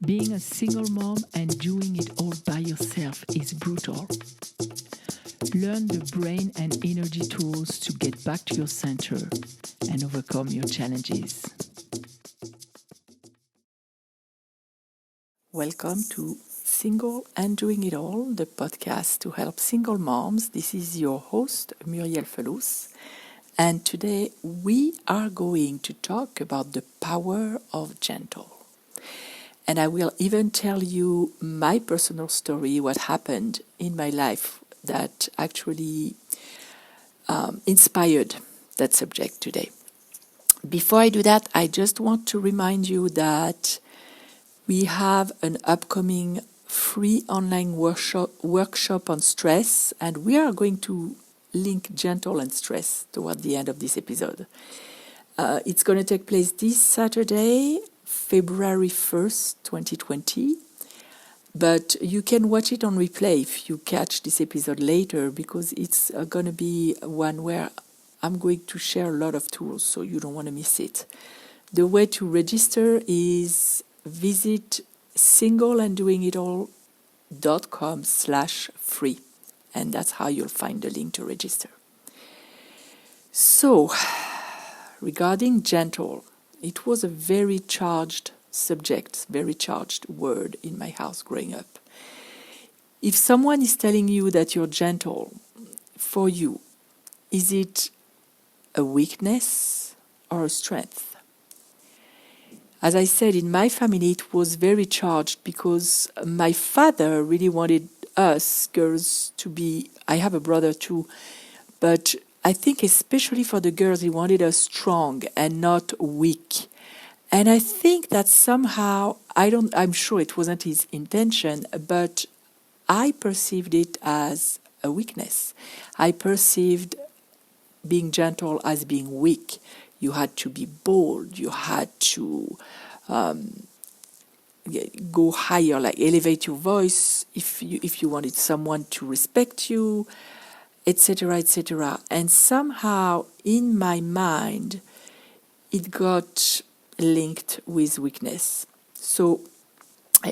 Being a single mom and doing it all by yourself is brutal. Learn the brain and energy tools to get back to your center and overcome your challenges. Welcome to Single and Doing It All, the podcast to help single moms. This is your host, Muriel Felous. And today we are going to talk about the power of gentle. And I will even tell you my personal story, what happened in my life that actually inspired that subject today. Before I do that, I just want to remind you that we have an upcoming free online workshop on stress, and we are going to link gentle and stress toward the end of this episode. It's going to take place this Saturday, February 1st, 2020. But you can watch it on replay if you catch this episode later, because it's going to be one where I'm going to share a lot of tools, so you don't want to miss it. The way to register is visit singleanddoingitall.com/free, and that's how you'll find the link to register. So, regarding gentle, it was a very charged subject, very charged word in my house growing up. If someone is telling you that you're gentle, for you, is it a weakness or a strength? As I said, in my family it was very charged because my father really wanted us girls to be, I have a brother too, but I think especially for the girls, he wanted us strong and not weak. And I think that somehow, I'm sure it wasn't his intention, but I perceived it as a weakness. I perceived being gentle as being weak. You had to be bold. You had to go higher, like elevate your voice if you wanted someone to respect you, etc., etc. And somehow in my mind, it got linked with weakness. So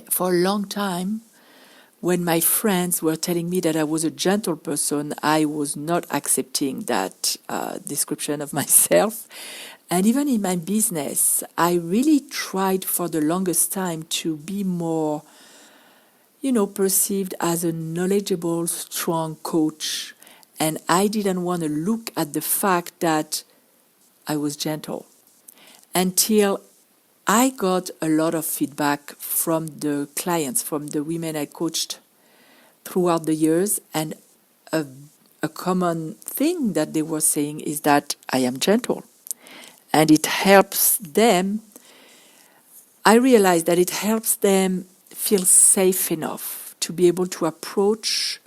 for a long time, when my friends were telling me that I was a gentle person, I was not accepting that description of myself. And even in my business, I really tried for the longest time to be more, perceived as a knowledgeable, strong coach. And I didn't want to look at the fact that I was gentle until I got a lot of feedback from the clients, from the women I coached throughout the years. And a common thing that they were saying is that I am gentle. And it helps them. I realized that it helps them feel safe enough to be able to approach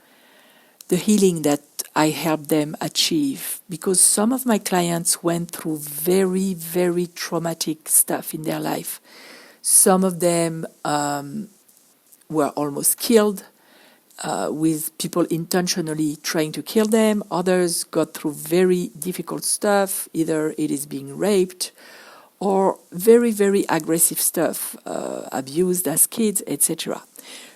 the healing that I help them achieve, because some of my clients went through very, very traumatic stuff in their life. Some of them were almost killed with people intentionally trying to kill them. Others got through very difficult stuff. Either it is being raped or very, very aggressive stuff, abused as kids, etc.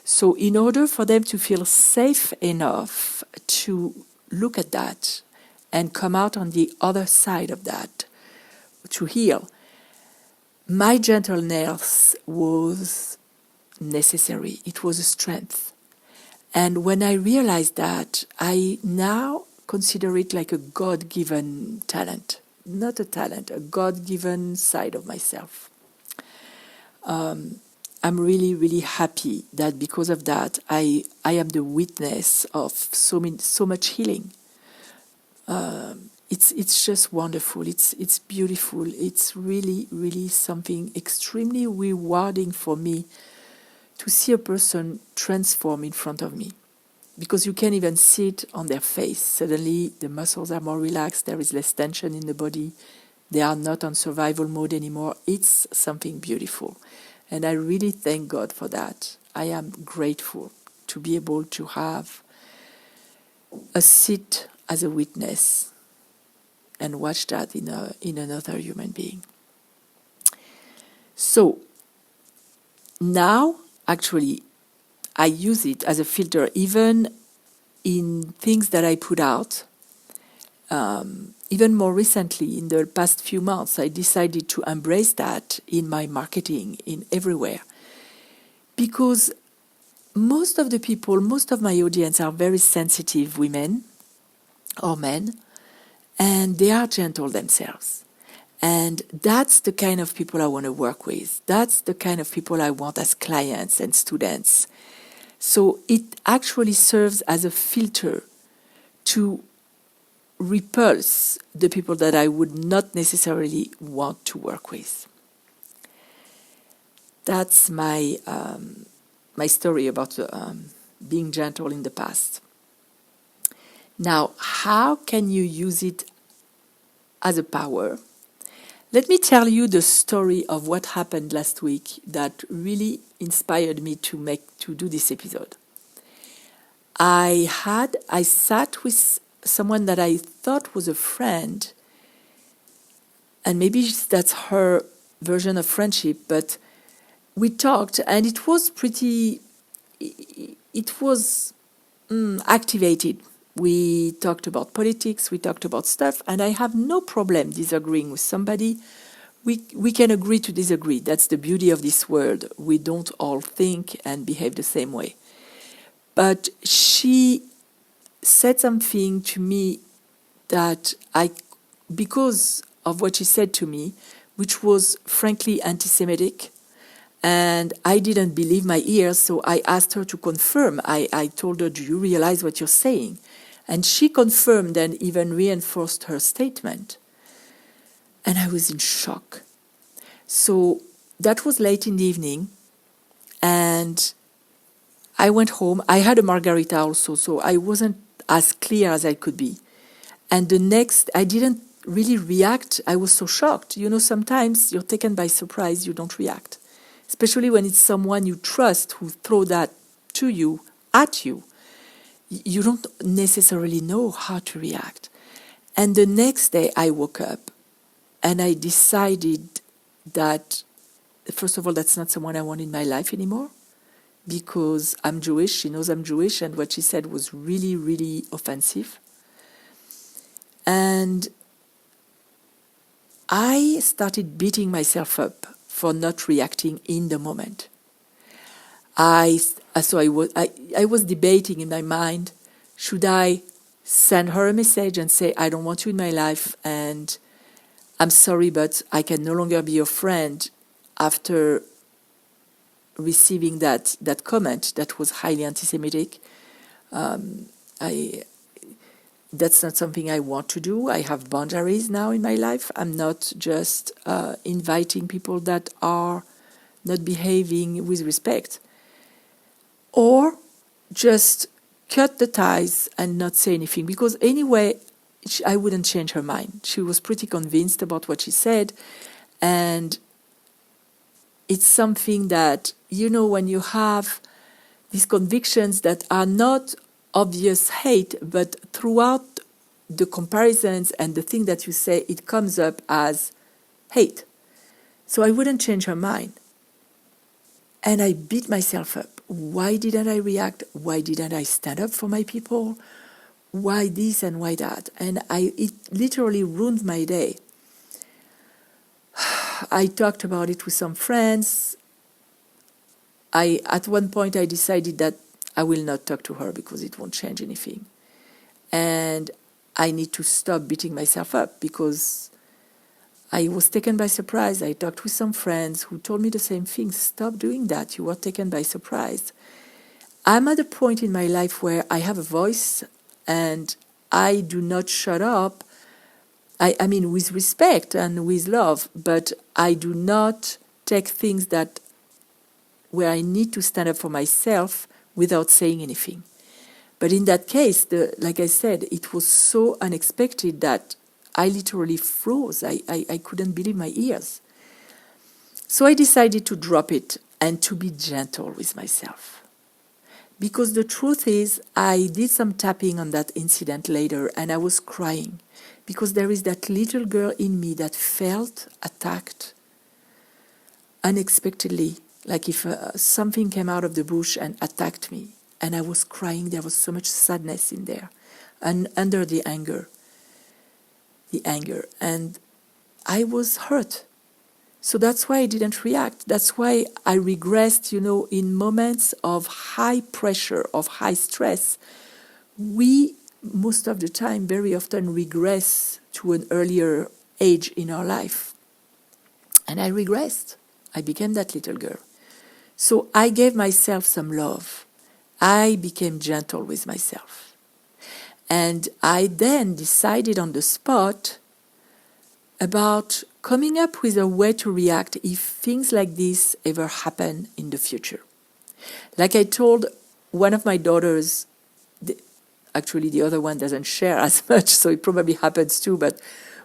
So in order for them to feel safe enough to look at that and come out on the other side of that, to heal, my gentleness was necessary. It was a strength. And when I realized that, I now consider it like a God-given talent. Not a talent, a God-given side of myself. I'm really, really happy that because of that, I am the witness of so much healing. It's just wonderful. It's beautiful. It's really, really something extremely rewarding for me to see a person transform in front of me, because you can even see it on their face. Suddenly, the muscles are more relaxed. There is less tension in the body. They are not on survival mode anymore. It's something beautiful. And I really thank God for that. I am grateful to be able to have a seat as a witness and watch that in another human being. So, now, actually, I use it as a filter, even in things that I put out. Even more recently, in the past few months, I decided to embrace that in my marketing, in everywhere. Because most of the people, most of my audience are very sensitive women or men, and they are gentle themselves. And that's the kind of people I want to work with. That's the kind of people I want as clients and students. So it actually serves as a filter to repulse the people that I would not necessarily want to work with. That's my story about being gentle in the past. Now, how can you use it as a power? Let me tell you the story of what happened last week that really inspired me to do this episode. I sat with someone that I thought was a friend, and maybe that's her version of friendship, but we talked, and it was activated. We talked about politics, we talked about stuff, and I have no problem disagreeing with somebody. We can agree to disagree. That's the beauty of this world. We don't all think and behave the same way. But she said something to me that because of what she said to me, which was frankly anti-Semitic, and I didn't believe my ears, so I asked her to confirm. I told her, do you realize what you're saying? And she confirmed and even reinforced her statement. And I was in shock. So that was late in the evening, and I went home. I had a margarita also, so I wasn't as clear as I could be. And I didn't really react. I was so shocked. You know, sometimes you're taken by surprise, you don't react. Especially when it's someone you trust who throw that to you, at you. You don't necessarily know how to react. And the next day I woke up and I decided that, first of all, that's not someone I want in my life anymore, because I'm Jewish. She knows I'm Jewish, and what she said was really, really offensive. And I started beating myself up for not reacting in the moment. I was debating in my mind, should I send her a message and say, I don't want you in my life, and I'm sorry, but I can no longer be your friend after receiving that comment that was highly anti-Semitic. That's not something I want to do. I have boundaries now in my life. I'm not just inviting people that are not behaving with respect. Or just cut the ties and not say anything. Because anyway, I wouldn't change her mind. She was pretty convinced about what she said. And it's something that, you know, when you have these convictions that are not obvious hate, but throughout the comparisons and the thing that you say, it comes up as hate. So I wouldn't change her mind. And I beat myself up. Why didn't I react? Why didn't I stand up for my people? Why this and why that? And it literally ruined my day. I talked about it with some friends. At one point I decided that I will not talk to her because it won't change anything. And I need to stop beating myself up because I was taken by surprise. I talked with some friends who told me the same thing. Stop doing that. You were taken by surprise. I'm at a point in my life where I have a voice and I do not shut up. I mean, with respect and with love, but I do not take things where I need to stand up for myself without saying anything. But in that case, like I said, it was so unexpected that I literally froze. I couldn't believe my ears. So I decided to drop it and to be gentle with myself. Because the truth is, I did some tapping on that incident later and I was crying because there is that little girl in me that felt attacked unexpectedly, like if something came out of the bush and attacked me, and I was crying, there was so much sadness in there, and under the anger, and I was hurt. So that's why I didn't react. That's why I regressed, in moments of high pressure, of high stress. We, most of the time, very often regress to an earlier age in our life. And I regressed. I became that little girl. So I gave myself some love. I became gentle with myself. And I then decided on the spot about coming up with a way to react if things like this ever happen in the future. Like I told one of my daughters, actually the other one doesn't share as much, so it probably happens too, but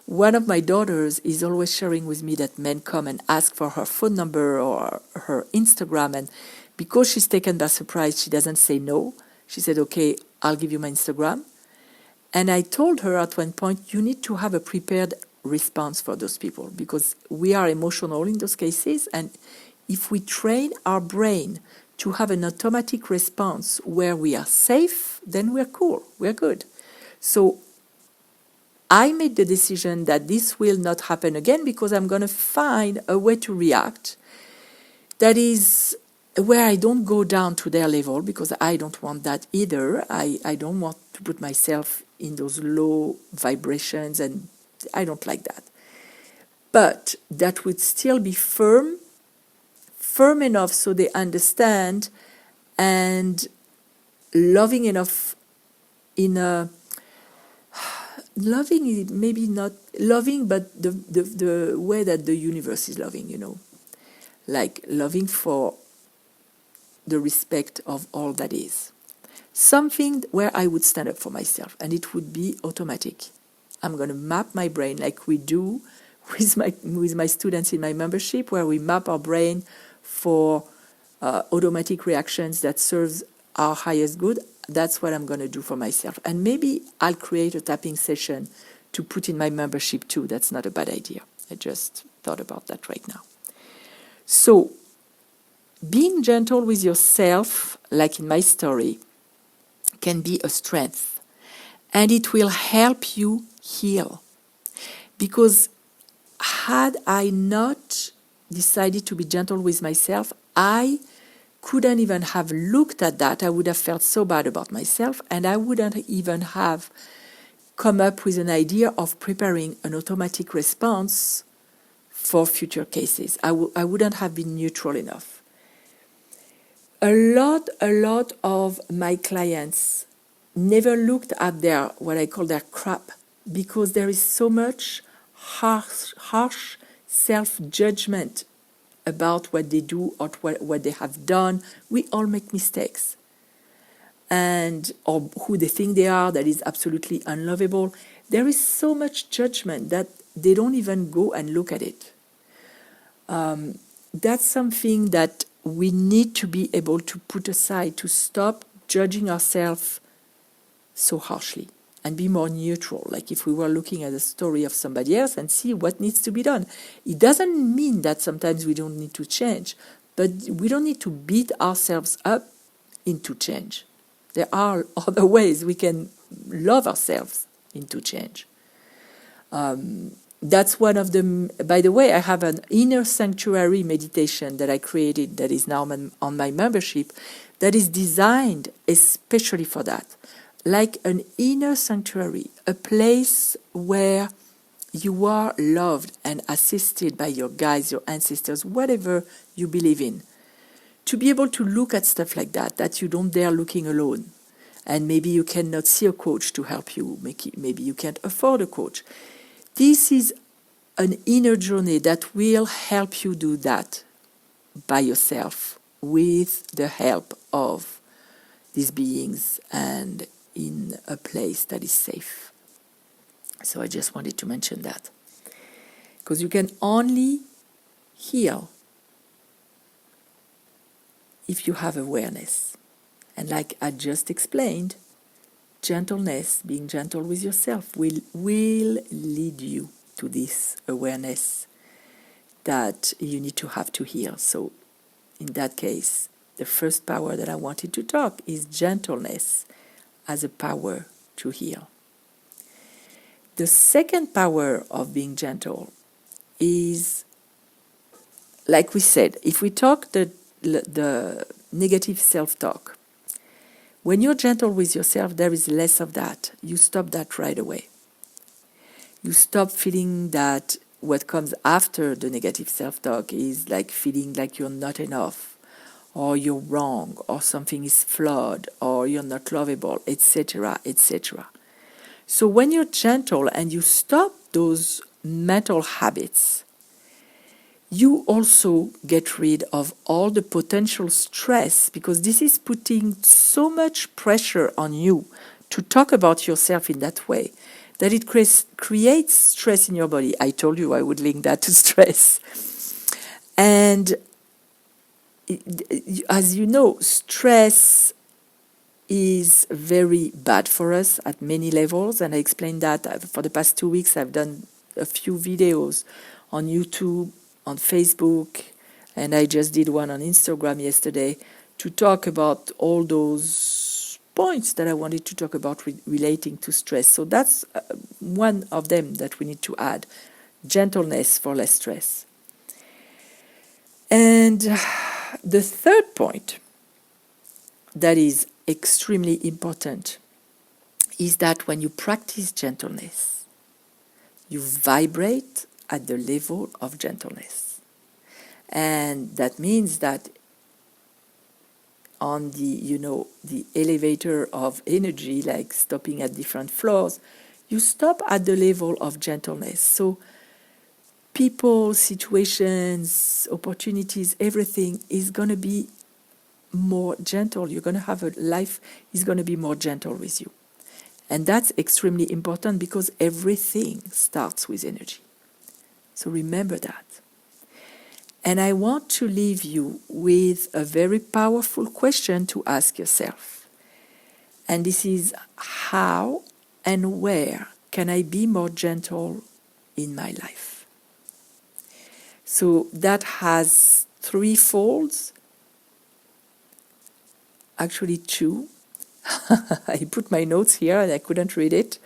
one of my daughters is always sharing with me that men come and ask for her phone number or her Instagram, and because she's taken by surprise, she doesn't say no. She said, okay, I'll give you my Instagram. And I told her at one point, you need to have a prepared response for those people, because we are emotional in those cases, and if we train our brain to have an automatic response where we are safe, then we're cool, we're good. So I made the decision that this will not happen again, because I'm going to find a way to react that is where I don't go down to their level, because I don't want that either. I don't want to put myself in those low vibrations, and I don't like that. But that would still be firm enough so they understand, and loving enough in a loving is maybe not loving, but the way that the universe is loving, like loving for the respect of all that is. Something where I would stand up for myself, and it would be automatic. I'm going to map my brain like we do with my students in my membership, where we map our brain for automatic reactions that serves our highest good. That's what I'm going to do for myself. And maybe I'll create a tapping session to put in my membership too. That's not a bad idea. I just thought about that right now. So, being gentle with yourself, like in my story, can be a strength. And it will help you heal. Because had I not decided to be gentle with myself, I couldn't even have looked at that. I would have felt so bad about myself, and I wouldn't even have come up with an idea of preparing an automatic response for future cases. I wouldn't have been neutral enough. A lot of my clients never looked at their, what I call their crap, because there is so much harsh self-judgment about what they do or what they have done. We all make mistakes. Or who they think they are, that is absolutely unlovable. There is so much judgment that they don't even go and look at it. That's something that we need to be able to put aside, to stop judging ourselves so harshly and be more neutral, like if we were looking at a story of somebody else and see what needs to be done. It doesn't mean that sometimes we don't need to change, but we don't need to beat ourselves up into change. There are other ways we can love ourselves into change. That's one of them. By the way, I have an inner sanctuary meditation that I created that is now on my membership, that is designed especially for that. Like an inner sanctuary, a place where you are loved and assisted by your guides, your ancestors, whatever you believe in. To be able to look at stuff like that you don't dare looking alone. And maybe you cannot see a coach to help you. Maybe you can't afford a coach. This is an inner journey that will help you do that by yourself with the help of these beings and in a place that is safe. So I just wanted to mention that. Because you can only heal if you have awareness. And like I just explained, gentleness, being gentle with yourself, will lead you to this awareness that you need to have to heal. So in that case, the first power that I wanted to talk is gentleness as a power to heal. The second power of being gentle is, like we said, if we talk the negative self-talk, when you're gentle with yourself, there is less of that. You stop that right away. You stop feeling that what comes after the negative self-talk is like feeling like you're not enough, or you're wrong, or something is flawed, or you're not lovable, etc., etc. So when you're gentle and you stop those mental habits, you also get rid of all the potential stress, because this is putting so much pressure on you to talk about yourself in that way that it creates stress in your body. I told you I would link that to stress. And as you know, stress is very bad for us at many levels, and I explained that for the past 2 weeks. I've done a few videos on YouTube, on Facebook, and I just did one on Instagram yesterday to talk about all those points that I wanted to talk about relating to stress. So that's one of them that we need to add: gentleness for less stress. And the third point that is extremely important is that when you practice gentleness, you vibrate at the level of gentleness. And that means that on the elevator of energy, like stopping at different floors, you stop at the level of gentleness. So people, situations, opportunities, everything is going to be more gentle. You're going to have a life is going to be more gentle with you. And that's extremely important because everything starts with energy. So remember that. And I want to leave you with a very powerful question to ask yourself. And this is: how and where can I be more gentle in my life? So that has 3 folds. Actually 2. I put my notes here and I couldn't read it.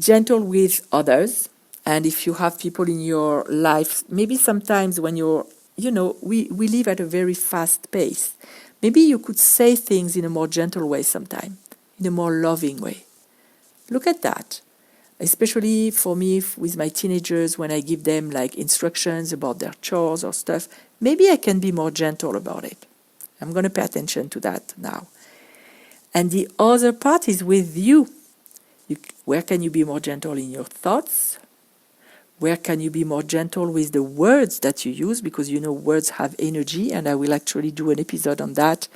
Gentle with others. And if you have people in your life, maybe sometimes when we live at a very fast pace. Maybe you could say things in a more gentle way sometime, in a more loving way. Look at that. Especially for me with my teenagers, when I give them like instructions about their chores or stuff, maybe I can be more gentle about it. I'm going to pay attention to that now. And the other part is with you. Where can you be more gentle in your thoughts? Where can you be more gentle with the words that you use? Because words have energy, and I will actually do an episode on that.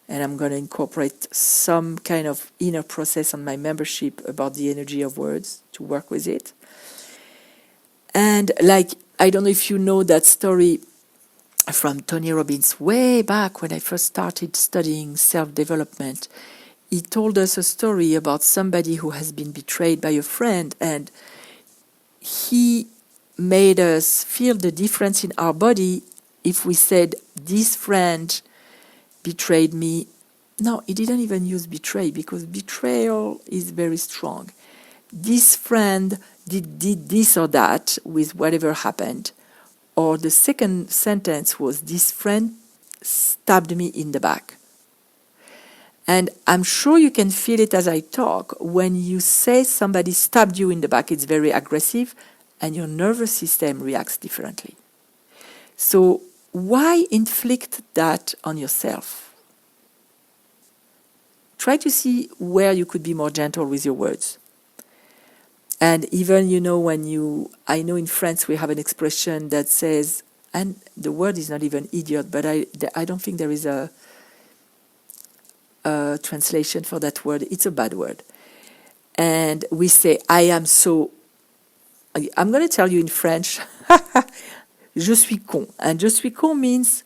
And I'm going to incorporate some kind of inner process on my membership about the energy of words to work with it. And I don't know if you know that story from Tony Robbins way back when I first started studying self-development. He told us a story about somebody who has been betrayed by a friend, and he made us feel the difference in our body if we said, this friend betrayed me. No, he didn't even use betray, because betrayal is very strong. This friend did this or that with whatever happened. Or the second sentence was, this friend stabbed me in the back. And I'm sure you can feel it as I talk. When you say somebody stabbed you in the back, it's very aggressive, and your nervous system reacts differently. So why inflict that on yourself? Try to see where you could be more gentle with your words. And even, I know in France we have an expression that says, and the word is not even idiot, but I don't think there is a translation for that word. It's a bad word. And we say, I'm going to tell you in French, je suis con. And je suis con means,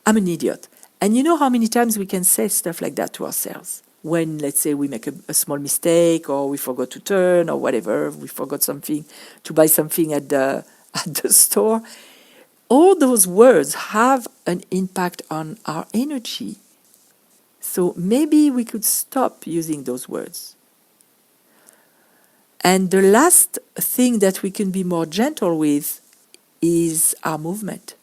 I'm an idiot. And you know how many times we can say stuff like that to ourselves? When, let's say, we make a small mistake, or we forgot to turn, or whatever, we forgot to buy something at the store. all those words have an impact on our energy. So maybe we could stop using those words. And the last thing that we can be more gentle with is our movement.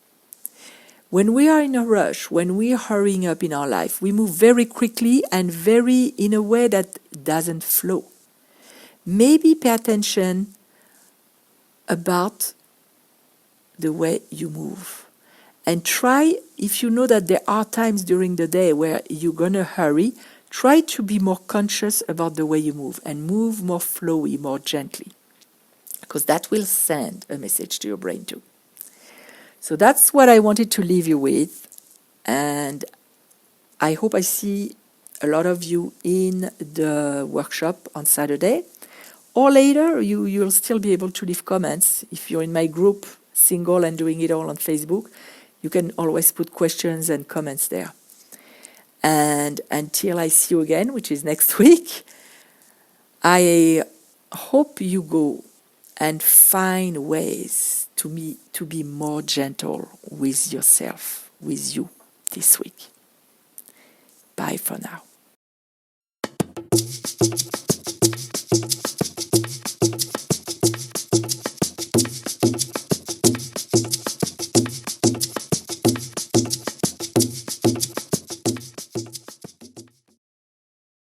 When we are in a rush, when we are hurrying up in our life, we move very quickly and very in a way that doesn't flow. Maybe pay attention about the way you move. And try, if you know that there are times during the day where you're going to hurry, try to be more conscious about the way you move and move more flowy, more gently, because that will send a message to your brain too. So that's what I wanted to leave you with, and I hope I see a lot of you in the workshop on Saturday, or later you'll still be able to leave comments. If you're in my group, Single and Doing It All on Facebook, you can always put questions and comments there. And until I see you again, which is next week, I hope you go and find ways to be more gentle with yourself, with you this week. Bye for now.